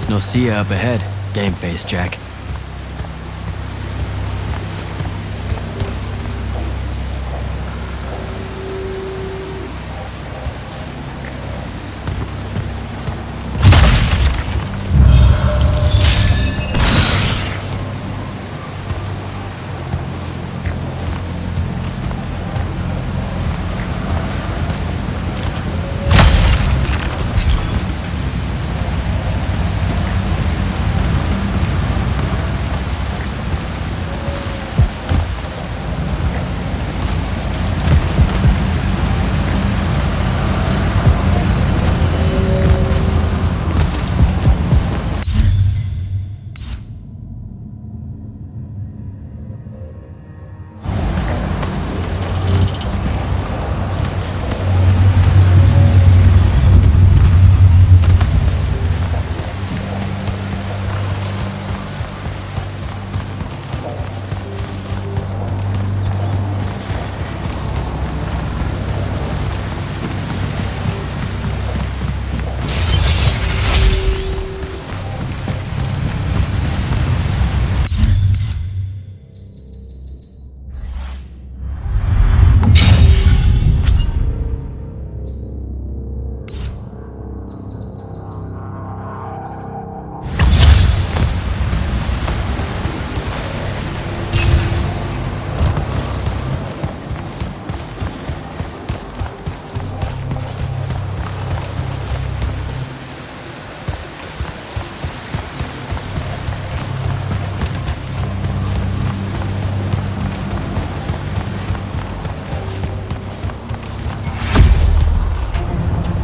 NOCEA up ahead. Game face, Jack.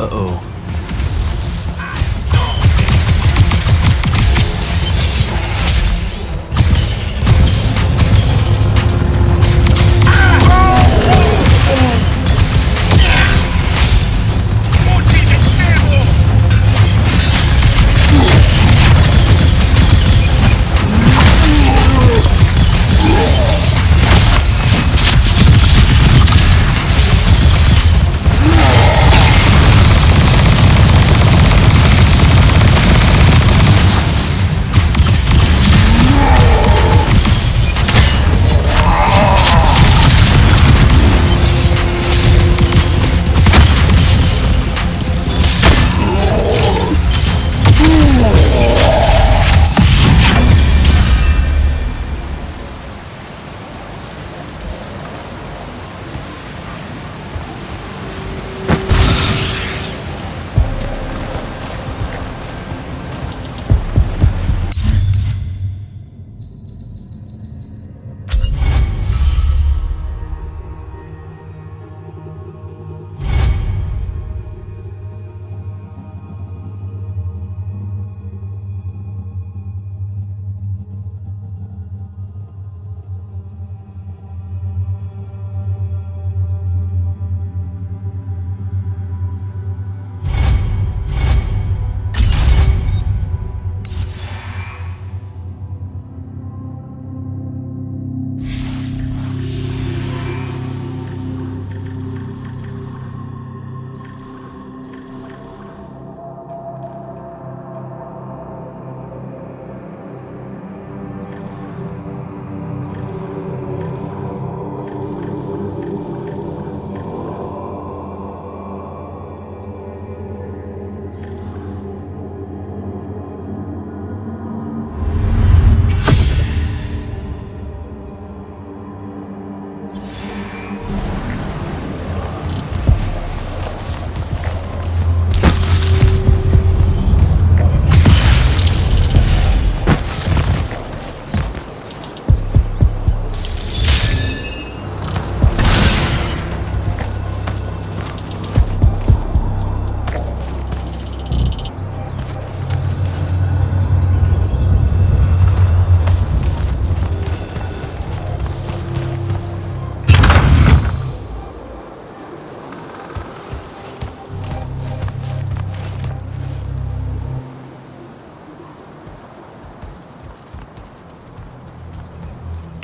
Uh-oh.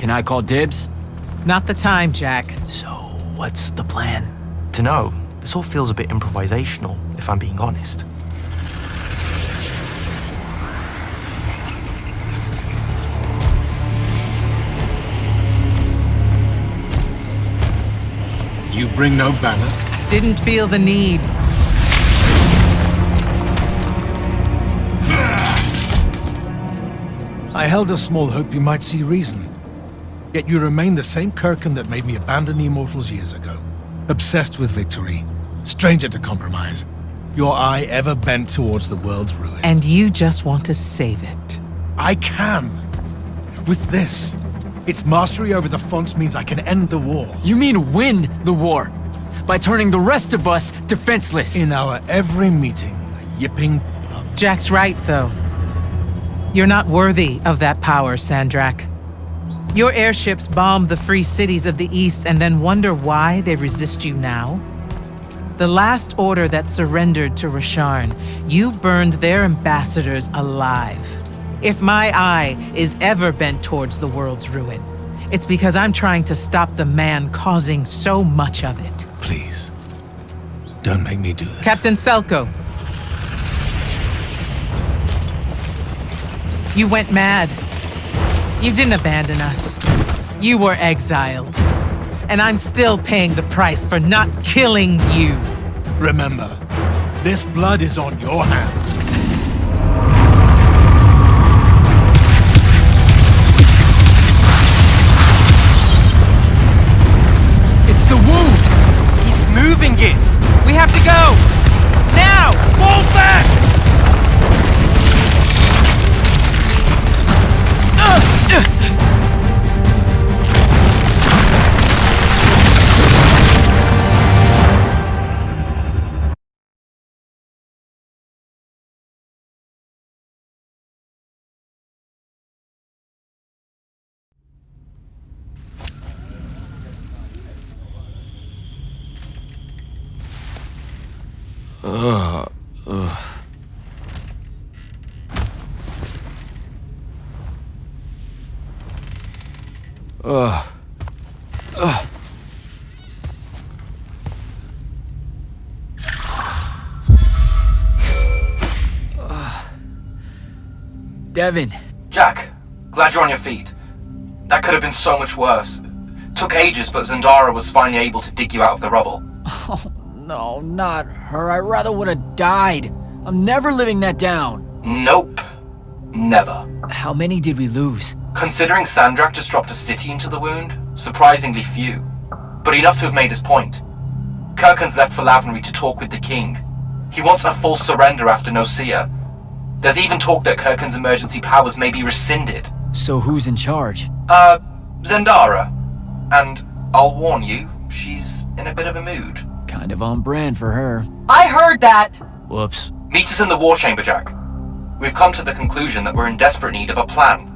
Can I call dibs? Not the time, Jack. So, what's the plan? Dunno. This all feels a bit improvisational, if I'm being honest. You bring no banner? Didn't feel the need. I held a small hope you might see reason. Yet you remain the same Kirkin that made me abandon the Immortals years ago. Obsessed with victory, stranger to compromise. Your eye ever bent towards the world's ruin. And you just want to save it. I can. With this. Its mastery over the fonts means I can end the war. You mean win the war? By turning the rest of us defenseless? In our every meeting, a yipping pub. Jack's right, though. You're not worthy of that power, Sandrak. Your airships bomb the free cities of the East and then wonder why they resist you now? The last order that surrendered to Rasharn, you burned their ambassadors alive. If my eye is ever bent towards the world's ruin, it's because I'm trying to stop the man causing so much of it. Please, don't make me do this. Captain Selko. You went mad. You didn't abandon us. You were exiled. And I'm still paying the price for not killing you. Remember, this blood is on your hands. It's the wound! He's moving it! We have to go! Now! Fall back! Devin. Jack, glad you're on your feet. That could have been so much worse. Took ages, but Zendara was finally able to dig you out of the rubble. Oh, no, not her. I rather would have died. I'm never living that down. Nope. Never. How many did we lose? Considering Sandrak just dropped a city into the wound, surprisingly few. But enough to have made his point. Kirkin's left for Lavenry to talk with the king. He wants a full surrender after NOCEA. There's even talk that Kirkin's emergency powers may be rescinded. So who's in charge? Zendara. And I'll warn you, she's in a bit of a mood. Kind of on brand for her. I heard that! Whoops. Meet us in the war chamber, Jack. We've come to the conclusion that we're in desperate need of a plan.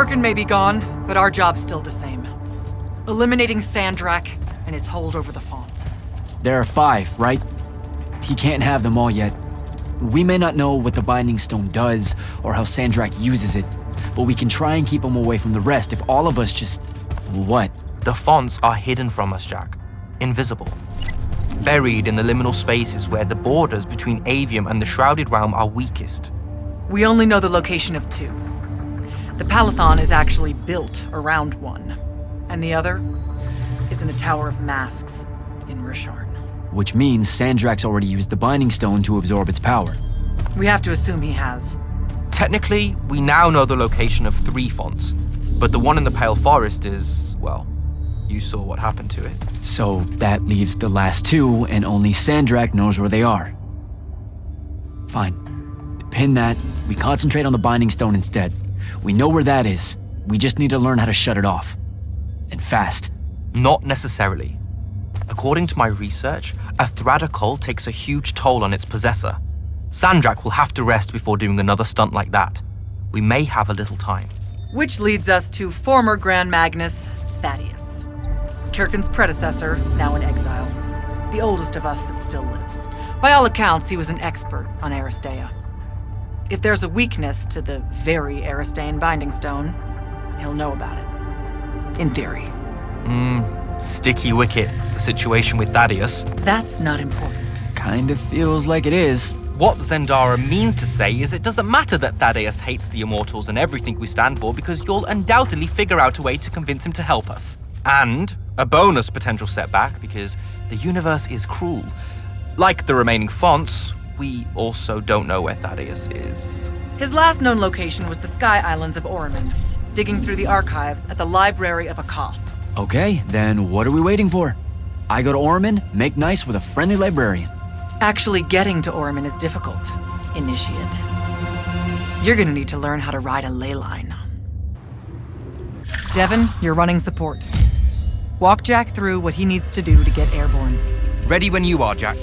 Kirkin may be gone, but our job's still the same. Eliminating Sandrak and his hold over the fonts. There are 5, right? He can't have them all yet. We may not know what the Binding Stone does or how Sandrak uses it, but we can try and keep him away from the rest if all of us just... What? The fonts are hidden from us, Jack. Invisible. Buried in the liminal spaces where the borders between Aveum and the Shrouded Realm are weakest. We only know the location of 2. The Palathon is actually built around one, and the other is in the Tower of Masks in Risharn. Which means Sandrak's already used the Binding Stone to absorb its power. We have to assume he has. Technically, we now know the location of 3 fonts, but the one in the Pale Forest is, well, you saw what happened to it. So that leaves the last 2, and only Sandrak knows where they are. Fine. Pin that. We concentrate on the Binding Stone instead. We know where that is. We just need to learn how to shut it off. And fast. Not necessarily. According to my research, a Thradda cull takes a huge toll on its possessor. Sandrak will have to rest before doing another stunt like that. We may have a little time. Which leads us to former Grand Magnus, Thaddeus. Kirkin's predecessor, now in exile. The oldest of us that still lives. By all accounts, he was an expert on Aristea. If there's a weakness to the very Aristean Binding Stone, he'll know about it. In theory. Sticky wicket, the situation with Thaddeus. That's not important. Kind of feels like it is. What Zendara means to say is it doesn't matter that Thaddeus hates the Immortals and everything we stand for because you'll undoubtedly figure out a way to convince him to help us. And a bonus potential setback because the universe is cruel. Like the remaining fonts, we also don't know where Thaddeus is. His last known location was the Sky Islands of Oromon, digging through the archives at the Library of Akoth. Okay, then what are we waiting for? I go to Oromon, make nice with a friendly librarian. Actually getting to Oromon is difficult, Initiate. You're gonna need to learn how to ride a ley line. Devin, you're running support. Walk Jack through what he needs to do to get airborne. Ready when you are, Jack.